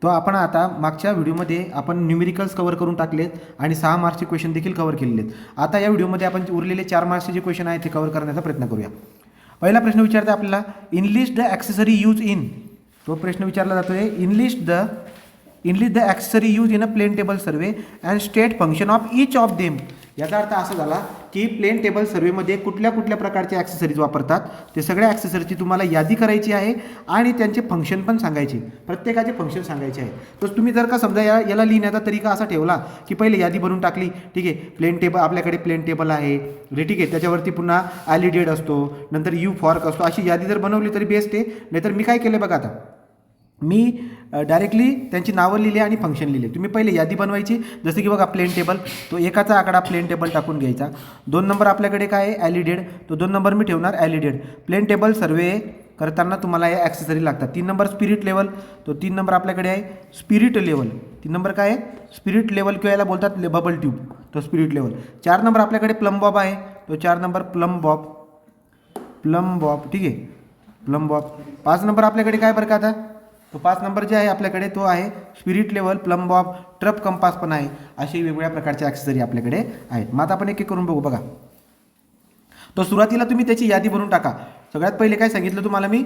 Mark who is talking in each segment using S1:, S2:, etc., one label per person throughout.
S1: तो आपण आता मागच्या व्हिडिओमध्ये आपण न्यूमेरिकल्स कव्हर करून टाकलेत आणि 6 मार्क्सचे क्वेश्चन देखील कव्हर केलेले आहेत. आता या व्हिडिओमध्ये आपण उरलेले 4 मार्क्सचे जे क्वेश्चन आहेत ते कव्हर करण्याचा प्रयत्न करूया. पहिला प्रश्न विचारते आपल्याला, enlist the accessory use in. तो प्रश्न विचारला जातो आहे, enlist the accessory use in a plane table survey and state function of each of them. याचा अर्थ असा झाला की प्लेन टेबल सर्वेमध्ये कुठल्या कुठल्या प्रकारचे ॲक्सेसरीज वापरतात ते सगळ्या ॲक्सेसरीची तुम्हाला यादी करायची आहे आणि त्यांचे फंक्शन पण सांगायचे, प्रत्येकाचे फंक्शन सांगायचे आहे. तर तुम्ही जर का समजा याला लिहिण्याचा तरीका असा ठेवला की पहिले यादी बनवून टाकली, ठीक आहे, प्लेन टेबल आपल्याकडे प्लेन टेबल आहे, ठीक आहे, त्याच्यावरती पुन्हा ॲलिडेड असतो, नंतर यू फॉर्क असतो, अशी यादी जर बनवली तरी बेस्ट आहे. नाहीतर मी काय केलं बघा, आता मी डायरेक्टली त्यांची नावं लिहिली आणि फंक्शन लिहिले. तुम्ही पहिले यादी बनवायची, जसं की बघा प्लेन टेबल, तो एकाचा आकडा प्लेन टेबल टाकून घ्यायचा. 2 नंबर आपल्याकडे काय आहे, ॲलिडेड, तो 2 नंबर मी ठेवणार ॲलिडेड. प्लेन टेबल सर्वे करताना तुम्हाला हे ॲक्सेसरी लागतात. 3 नंबर स्पिरिट लेवल, तो 3 नंबर आपल्याकडे आहे स्पिरिट लेवल. 3 नंबर काय आहे, स्पिरिट लेवल किंवा याला बोलतात बबल ट्यूब, तो स्पिरिट लेवल. 4 नंबर आपल्याकडे प्लम बॉब आहे, तो 4 नंबर प्लम बॉब, ठीक आहे, प्लम बॉब. 5 नंबर आपल्याकडे काय बरं का, आता तो 5 नंबर जे आहे आपल्याकडे तो आहे spirit level, plumb bob, trough compass पण आहे. असे वेगवेगळ्या प्रकारचे ॲक्सेसरी आपल्याकडे आहेत. मग आता आपण एक एक करून बघू. बघा, तो सुरुवातीला तुम्ही त्याची यादी बनवून टाका. सगळ्यात पहिले काय सांगितलं तुम्हाला मी,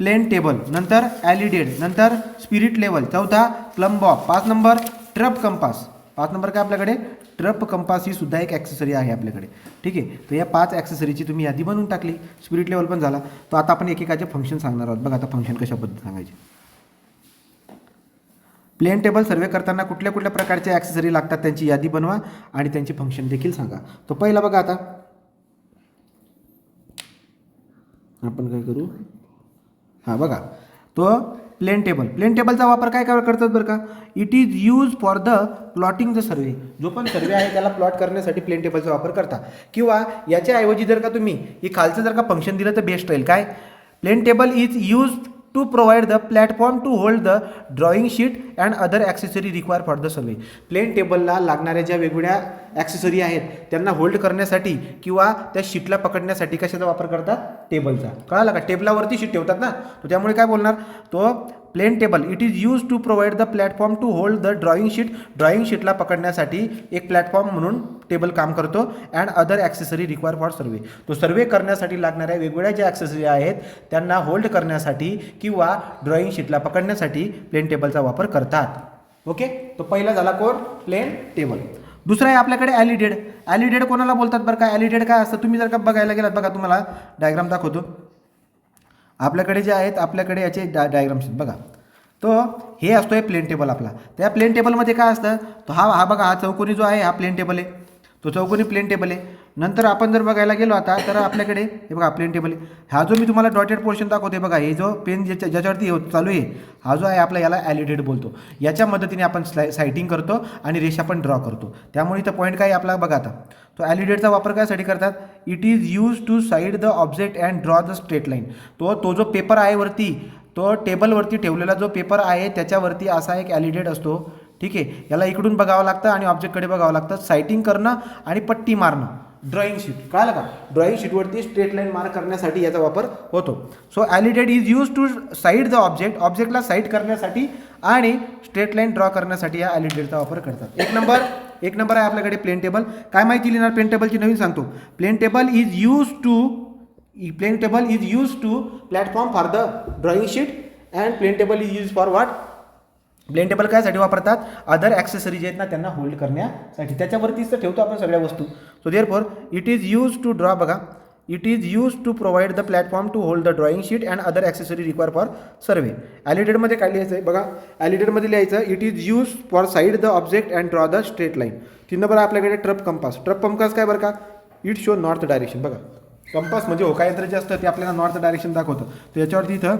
S1: प्लेन टेबल, नंतर ॲलिडेड, नंतर स्पिरिट लेवल, 4था plumb bob, 5 number trough compass. 5 number काय आपल्याकडे ट्रप कंपास, ही सुद्धा एक ॲक्सेसरी आहे आपल्याकडे, ठीक आहे. तर या 5 ॲक्सेसरीची तुम्ही यादी बनवून टाकली. स्पिरिट लेवल पण झाला. तर आता आपण एकेकाचे फंक्शन सांगणार आहोत. बघा आता फंक्शन कशा पद्धतीने सांगायचे. प्लेन टेबल सर्वे करताना कुठल्या कुठल्या प्रकारचे ॲक्सेसरी लागतात त्यांची यादी बनवा आणि त्यांचे फंक्शन देखील सांगा. तो पहिला बघा, आता आपण काय करू, हां बघा, तो प्लेन टेबलचा वापर काय करतात बरं का, it is use for the plotting the survey. जो पण सर्वे आहे त्याला प्लॉट करण्यासाठी प्लेन टेबलचा वापर करता. किंवा याच्याऐवजी जर का तुम्ही ही खालचं जर का फंक्शन दिलं तर बेस्ट राहील. काय, plane table is use to provide the platform to hold the drawing sheet and other accessory require for the survey. Plane टेबलला लागणाऱ्या ज्या वेगवेगळ्या ॲक्सेसरी आहेत त्यांना होल्ड करण्यासाठी किंवा त्या शीटला पकडण्यासाठी कशाचा वापर करतात, टेबलचा. कळालं का, टेबलावरती शीट ठेवतात ना, तर त्यामुळे काय बोलणार, तो plane table it is use to provide the platform to hold the drawing शीटला पकडण्यासाठी एक प्लॅटफॉर्म म्हणून टेबल काम करतो. And other accessory require for survey. तो सर्वे करण्यासाठी लागणाऱ्या वेगवेगळ्या ज्या ॲक्सेसरी आहेत त्यांना होल्ड करण्यासाठी किंवा ड्रॉइंग शीटला पकडण्यासाठी प्लेन टेबलचा वापर करतात. ओके, तो पहिला झाला कोण, प्लेन टेबल. दुसरा आहे आपल्याकडे ॲलिडेड. ॲलिडेड कोणाला बोलतात बरं का, ॲलिडेड काय असतं तुम्ही जर का बघायला गेलात, बघा तुम्हाला डायग्राम दाखवतो. आपल्याकडे जे आहेत, आपल्याकडे याचे डायग्राम्स आहेत बघा. तो हे असतो आहे प्लेन टेबल आपला. त्या प्लेन टेबलमध्ये काय असतं, तो हा बघा, हा चौकोनी जो आहे हा प्लेन टेबल आहे, तो चौकोनी प्लेन टेबल आहे. नंतर आपण जर बघायला गेलो आता तर आपल्याकडे हे बघा प्लेन टेबल आहे. हा जो मी तुम्हाला डॉटेड पोर्शन दाखवते बघा, हे जो पेन ज्याच्यावरती चालू आहे हा जो आहे आपला, याला ॲलिडेड बोलतो. याच्या मदतीने आपण सायटिंग करतो आणि रेषा पण ड्रॉ करतो. त्यामुळे इथं पॉईंट काय आपला बघा, आता तो ॲलिडेडचा वापर कायसाठी करतात, it is use to side the object and draw the straight line. तो जो पेपर आहे वरती, तो टेबलवरती ठेवलेला जो पेपर आहे त्याच्यावरती असा एक ॲलिडेड असतो, ठीक आहे. याला इकडून बघावं लागतं आणि ऑब्जेक्टकडे बघावं लागतं. सायटिंग करणं आणि पट्टी मारणं, ड्रॉइंग शीट, कळालं का, ड्रॉइंग शीटवरती स्ट्रेट लाईन मार्क करण्यासाठी याचा वापर होतो. So alidade is use to side the ऑब्जेक्टला साईड करण्यासाठी आणि स्ट्रेट लाईन ड्रॉ करण्यासाठी या ॲलिडेडचा वापर करतात. एक नंबर आहे आपल्याकडे प्लेन टेबल. काय माहिती लिहिणार प्लेन टेबलची, नवीन सांगतो. Plane table is use to platform for the drawing sheet and plane table is use for what, plane table कायसाठी वापरतात, अदर ॲक्सेसरी जे आहेत ना त्यांना होल्ड करण्यासाठी. त्याच्यावरतीच तर ठेवतो आपण सगळ्या वस्तू. So therefore it is use to draw, बघा, it is use to provide the platform to hold the drawing sheet and other accessory require for survey. ॲलिडेडमध्ये काय लिहायचं आहे बघा, ॲलिडेडमध्ये लिहायचं it is use for side the object and draw the straight line. 3 number आपल्याकडे trough compass. काय बरं का, इट शो नॉर्थ डायरेक्शन. बघा, कंपास म्हणजे होकायंत्र जे असतं ते आपल्याला नॉर्थ डायरेक्शन दाखवतं. तर याच्यावरती इथं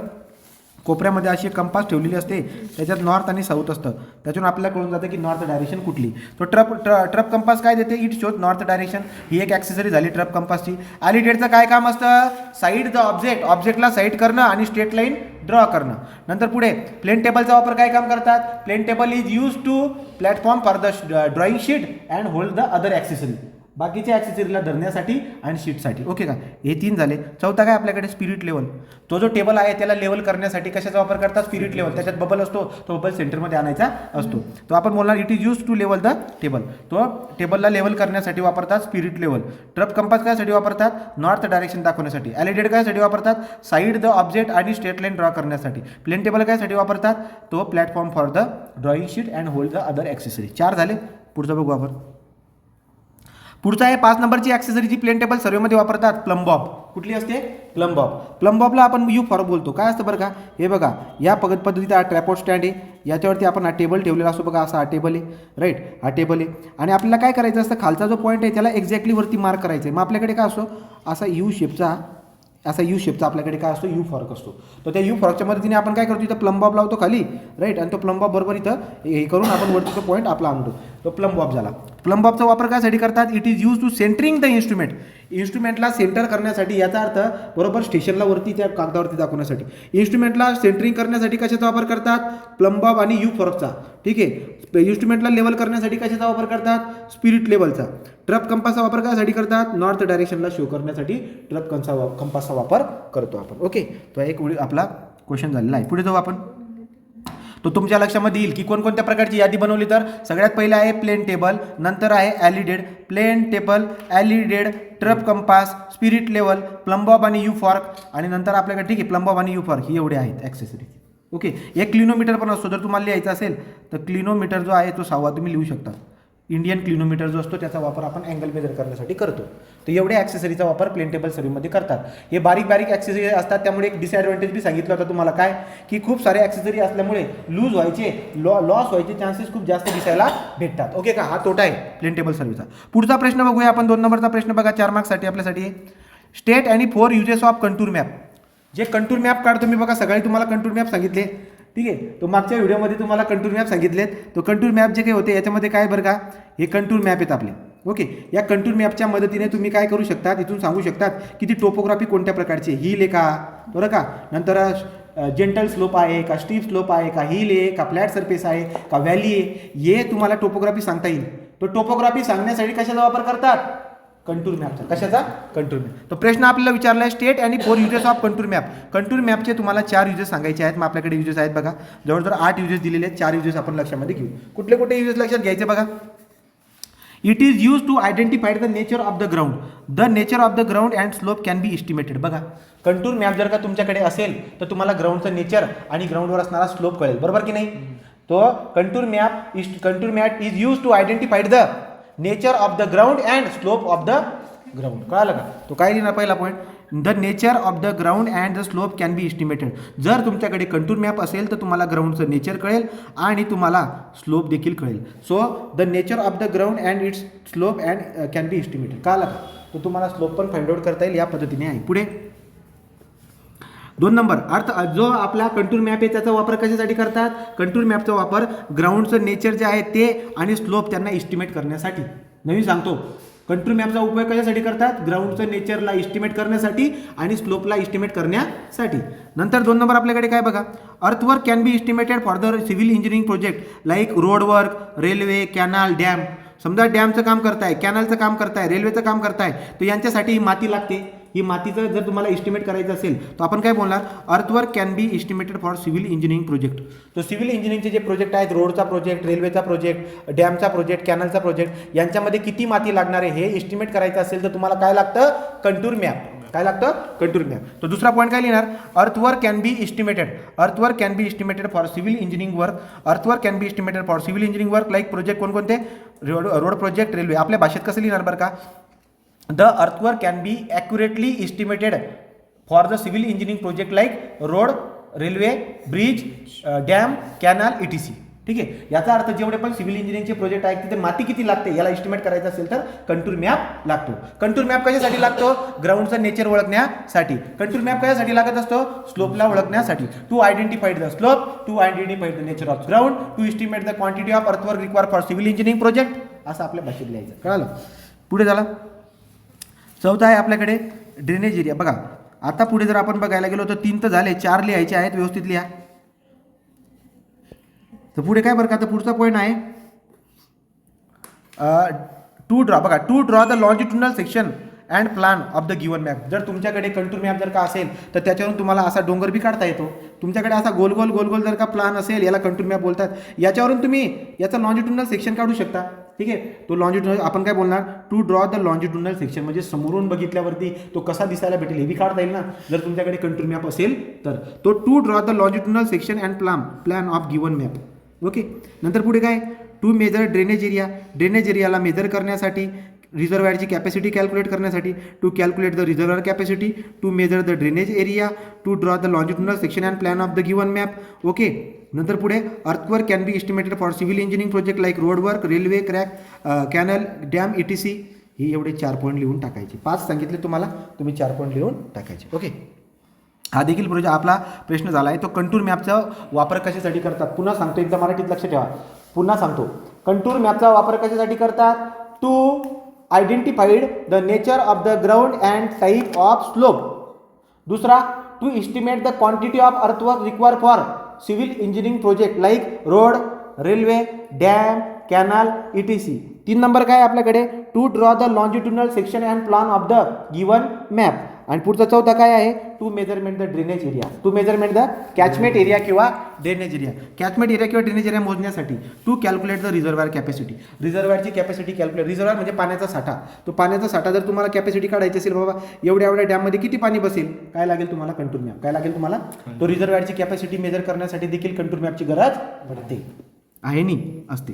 S1: कोपऱ्यामध्ये अशी एक कंपास ठेवलेली असते, त्याच्यात नॉर्थ आणि साऊथ असतं. त्याच्यातून आपल्याला कळून जातं की नॉर्थ डायरेक्शन कुठली. तो ट्रप कंपास काय देते, इट शोज नॉर्थ डायरेक्शन. ही एक ॲक्सेसरी झाली ट्रप कंपासची. ॲलिडेडचं काय काम असतं, साईड द ऑब्जेक्टला साईड करणं आणि स्ट्रेट लाईन ड्रॉ करणं. नंतर पुढे प्लेन टेबलचा वापर काय काम करतात, plane table is use to platform for the drawing sheet and hold the other accessory. बाकीचे ॲक्सेसरीला धरण्यासाठी आणि शीटसाठी. ओके का, हे 3 झाले. चौथा काय आपल्याकडे स्पिरिट लेवल. तो जो टेबल आहे त्याला लेवल करण्यासाठी कशाचा वापर करतात, स्पिरिट लेवल. त्याच्यात बबल असतो, तो बबल सेंटरमध्ये आणायचा असतो. तो आपण बोलणार it is use to level the table. तो टेबलला लेवल करण्यासाठी वापरतात स्पिरिट लेवल. ट्रप कंपास कायसाठी वापरतात, नॉर्थ डायरेक्शन दाखवण्यासाठी. ॲलिडेड कायसाठी वापरतात, साईड द ऑब्जेक्ट आणि स्ट्रेट लाईन ड्रॉ करण्यासाठी. प्लेन टेबल कायसाठी वापरतात, तो platform for the drawing sheet and hold the other accessory. 4 झाले. पुढचं बघू आपण. पुढचा आहे 5 नंबरची ॲक्सेसरी जी प्लेन टेबल सर्वेमध्ये वापरतात, प्लंबॉब. कुठली असते, प्लंबॉब. प्लंबॉबला आपण यू फॉर बोलतो. काय असतं बरं का, हे बघा या पद्धतीत हा ट्रॅपॉड स्टँड आहे, याच्यावरती आपण हा टेबल ठेवलेला असतो बघा, असा हा टेबल आहे, राईट, हा टेबल आहे. आणि आपल्याला काय करायचं असतं, खालचा जो पॉईंट आहे त्याला एक्झॅक्टली वरती मार्क करायचं आहे. मग आपल्याकडे काय असतो, असा यू शेपचा आपल्याकडे काय असतो, यू फॉर्क असतो. तर त्या यू फॉर्कच्या मदतीने आपण काय करतो, इथं प्लंबॉब लावतो खाली, राईट, आणि तो प्लंबॉब बरोबर इथं हे करून आपण वरती तो पॉईंट आपला आणतो. तो प्लंबॉब झाला. प्लंबॉबचा वापर कायसाठी करतात, it is use to centering the instrument. इन्स्ट्रुमेंटला सेंटर करण्यासाठी, याचा अर्थ बरोबर स्टेशनला वरती त्या कागदावरती दाखवण्यासाठी. इन्स्ट्रुमेंटला सेंटरिंग करण्यासाठी कशाचा वापर करतात, प्लंबॉब आणि यू फॉर्कचा. ठीक आहे. इन्स्ट्रुमेंटला लेवल करण्यासाठी कशाचा वापर करतात, स्पिरिट लेवलचा. ट्रप कंपासचा वापर कशासाठी करतात, नॉर्थ डायरेक्शनला शो करण्यासाठी ट्रप कंपासचा वापर करतो आपण. ओके, तो एक आपला क्वेश्चन झालेला आहे. पुढे जाऊ आपण. तो तुमच्या लक्षामध्ये येईल की कोणकोणत्या प्रकारची यादी बनवली. तर सगळ्यात पहिलं आहे प्लेन टेबल, नंतर आहे alidade, plane table, alidade, trough compass, spirit level, plumb bob आणि यू फॉर्क, आणि नंतर आपल्याकडे ठीक आहे प्लंबॉब आणि यू फॉर्क ही एवढे आहेत ॲक्सेसरी. ओके. एक क्लिनोमीटर पण असतो. जर तुम्हाला लिहायचं असेल तर क्लिनोमीटर जो आहे तो 6वा तुम्ही लिहू शकता. इंडियन क्लिनोमीटर जो असतो त्याचा वापर आपण अँगल मेजर करण्यासाठी करतो. तर एवढ्या ॲक्सेसरीचा वापर प्लेन टेबल सर्वेमध्ये करतात. हे बारीक बारीक ॲक्सेसरी असतात, त्यामुळे एक डिसॲडव्हान्टेज बी सांगितलं होतं तुम्हाला काय, की खूप सारे ॲक्सेसरी असल्यामुळे लूज व्हायचे, लॉस व्हायचे चान्सेस खूप जास्त दिसायला भेटतात. ओके का, हा तोटा आहे प्लेन टेबल सर्वेचा. पुढचा प्रश्न बघूया आपण. 2 नंबरचा प्रश्न बघा, 4 मार्क्ससाठी आपल्यासाठी. स्टेट आणि 4 युजेस ऑफ कंटूर मॅप. जे कंटूर मॅप काढतो मी बघा, सगळी तुम्हाला कंटूर मॅप सांगितले, ठीक आहे. तो मागच्या व्हिडिओमध्ये तुम्हाला कंटूर मॅप सांगितलेत. तो कंटूर मॅप जे काही होते याच्यामध्ये काय बरं का, हे कंटूर मॅप आहेत आपले. ओके. या कंटूर मॅपच्या मदतीने तुम्ही काय करू शकता, इथून सांगू शकतात की ती टोपोग्राफी कोणत्या प्रकारची, हिल आहे का, बरं का, नंतर जेंटल स्लोप आहे का, स्टीप स्लोप आहे का, हिल आहे का, फ्लॅट सरफेस आहे का, व्हॅली आहे, हे तुम्हाला टोपोग्राफी सांगता येईल. तो टोपोग्राफी सांगण्यासाठी कशाचा वापर करतात, कंटूर मॅपचा. कशाचा, कंटूर मॅप. तो प्रश्न आपल्याला विचारला आहे स्टेट आणि 4 uses of contour map. Contour मॅपचे तुम्हाला 4 युजेस सांगायचे आहेत. मग आपल्याकडे युजेस आहेत बघा, जवळजवळ 8 युजेस दिलेले आहेत. 4 युजेस आपण लक्षामध्ये घेऊ. कुठले कुठले युजेस लक्षात घ्यायचे बघा. It is use to identify the nature of the ground. The nature of the ground and slope can be estimated. बघा, कंटूर मॅप जर का तुमच्याकडे असेल तर तुम्हाला ग्राउंडचं नेचर आणि ग्राउंडवर असणारा स्लोप कळेल, बरोबर की नाही. तो contour map is use to identify the nature of the ground and slope of the ground. कळालं का. तो काय लिहिणार पहिला point, the nature of the ground and the slope can be estimated. जर तुमच्याकडे कंटूर मॅप असेल तर तुम्हाला ग्राउंडचं नेचर कळेल आणि तुम्हाला स्लोप देखील कळेल. So the nature of the ground and it's slope and can be estimated. कळालं का. तो तुम्हाला स्लोप पण फाइंड आउट करता येईल या पद्धतीने आहे. पुढे 2 नंबर, अर्थ जो आपला कंटूर मॅप आहे त्याचा वापर कशासाठी करतात, कंटूर मॅपचा वापर ग्राउंडचं नेचर जे आहे ते आणि स्लोप त्यांना इस्टिमेट करण्यासाठी. नवीन सांगतो, कंटूर मॅपचा उपयोग कशासाठी करतात, ग्राउंडचं नेचरला इस्टिमेट करण्यासाठी आणि स्लोपला इस्टिमेट करण्यासाठी. नंतर 2 नंबर आपल्याकडे काय बघा, earthwork can be estimated for the civil engineering project like road work, railway, canal, dam. समजा डॅमचं काम करताय, कॅनलचं काम करताय, रेल्वेचं काम करताय, तर यांच्यासाठी ही माती लागते. ही मातीचं जर तुम्हाला इस्टिमेट करायचं असेल तर आपण काय बोलणार, earthwork can be estimated for civil engineering project. तो सिव्हिल इंजिनिअरिंगचे जे प्रोजेक्ट आहेत, रोडचा प्रोजेक्ट, रेल्वेचा प्रोजेक्ट, डॅमचा प्रोजेक्ट, कॅनलचा प्रोजेक्ट, यांच्यामध्ये किती माती लागणार आहे हे इस्टिमेट करायचं असेल तर तुम्हाला काय लागतं, कंटूर मॅप. काय लागतं, कंटूर मॅप. तो दुसरा पॉईंट काय लिहिणार, earthwork can be estimated. Earthwork can be estimated for civil engineering work. Earthwork can be estimated for civil engineering work like project कोणकोणते, रोड प्रोजेक्ट, रेल्वे. आपल्या भाषेत कसं लिहिणार बरं का, the earthwork can B accurately estimated for the civil engineering project like road, railway, bridge, dam, canal, ETC. ठीक आहे. याचा अर्थ जेवढे पण सिव्हिल इंजिनिअरिंगचे प्रोजेक्ट आहेत तिथे माती किती लागते याला इस्टिमेट करायचं असेल तर कंटूर मॅप लागतो. कंटूर मॅप कशासाठी लागतो, ग्राउंडचं नेचर ओळखण्यासाठी. कंटूर मॅप कशासाठी लागत असतो, स्लोपला ओळखण्यासाठी. To identified the slope, to identified the nature of ground, to estimate the quantity of earthwork require for civil engineering project. असं आपल्या भाषेत लिहायचं. कळालं. पुढे झालं. चौथा आहे आपल्याकडे ड्रेनेज एरिया. बघा, आता पुढे जर आपण बघायला गेलो तर 3 तर झाले, 4 लिहायचे आहेत, व्यवस्थित लिहा. तर पुढे काय बरं का, आता पुढचा पॉईंट आहे टू ड्रॉ बघा, to draw the longitudinal section and plan of the given map. जर तुमच्याकडे कंटूर मॅप जर का असेल तर त्याच्यावरून तुम्हाला असा डोंगर बी काढता येतो. तुमच्याकडे असा गोल गोल गोल गोल जर का प्लॅन असेल, याला कंटूर मॅप बोलतात, याच्यावरून तुम्ही याचा लॉन्जिट्युडनल सेक्शन काढू शकता. ठीक आहे, तो लॉन्जिट्युडनल आपण काय बोलणार, to draw the longitudinal section, म्हणजे समोरून बघितल्यावरती तो कसा दिसायला भेटेल हे बी काढता येईल ना जर तुमच्याकडे कंटूर मॅप असेल तर. तो to draw the longitudinal section and plan of given map. Okay, नंतर पुढे काय, to measure drainage area, drainage एरियाला मेजर करण्यासाठी, रिझर्वायरची कॅपॅसिटी कॅल्क्युलेट करण्यासाठी, to calculate the reservoir capacity, to measure the drainage area, to draw the longitudinal section and plan of the given map. Okay, नंतर पुढे earthwork can be estimated for civil engineering project like road work, railway, track, canal, dam, ETC. ही एवढे 4 point लिहून टाकायचे. 5 सांगितले तुम्हाला, तुम्ही 4 point लिहून टाकायचे. ओके, हा देखील प्रोजेक्ट आपला प्रश्न झाला आहे. तो कंटूर मॅपचा वापर कशासाठी करतात, पुन्हा सांगतो, एकदा मराठीत लक्ष ठेवा, पुन्हा सांगतो. कंटूर मॅपचा वापर कशासाठी करतात, to identified the nature of the ground and type of slope. दुसरा, to estimate the quantity of earthwork require for civil engineering project like road, railway, dam, canal, ETC. 3 number काय आपल्याकडे, to draw the longitudinal section and plan of the given map. आणि पुढचा चौथा काय आहे, to measurement the drainage area, to measurement the catchment area किंवा drainage area. Catchment area किंवा drainage area मोजण्यासाठी, to calculate the reservoir capacity, रिझर्वायरची capacity calculate. Reservoir म्हणजे पाण्याचा साठा. तो पाण्याचा साठा जर तुम्हाला कॅपॅसिटी काढायची असेल, बाबा एवढ्या एवढ्या डॅममध्ये किती पाणी बसेल, काय लागेल तुम्हाला, कंटूर मॅप. काय लागेल तुम्हाला, तो रिझर्वायरची कॅपॅसिटी मेजर करण्यासाठी देखील कंटूर मॅपची गरज पडते, आहे नी असते.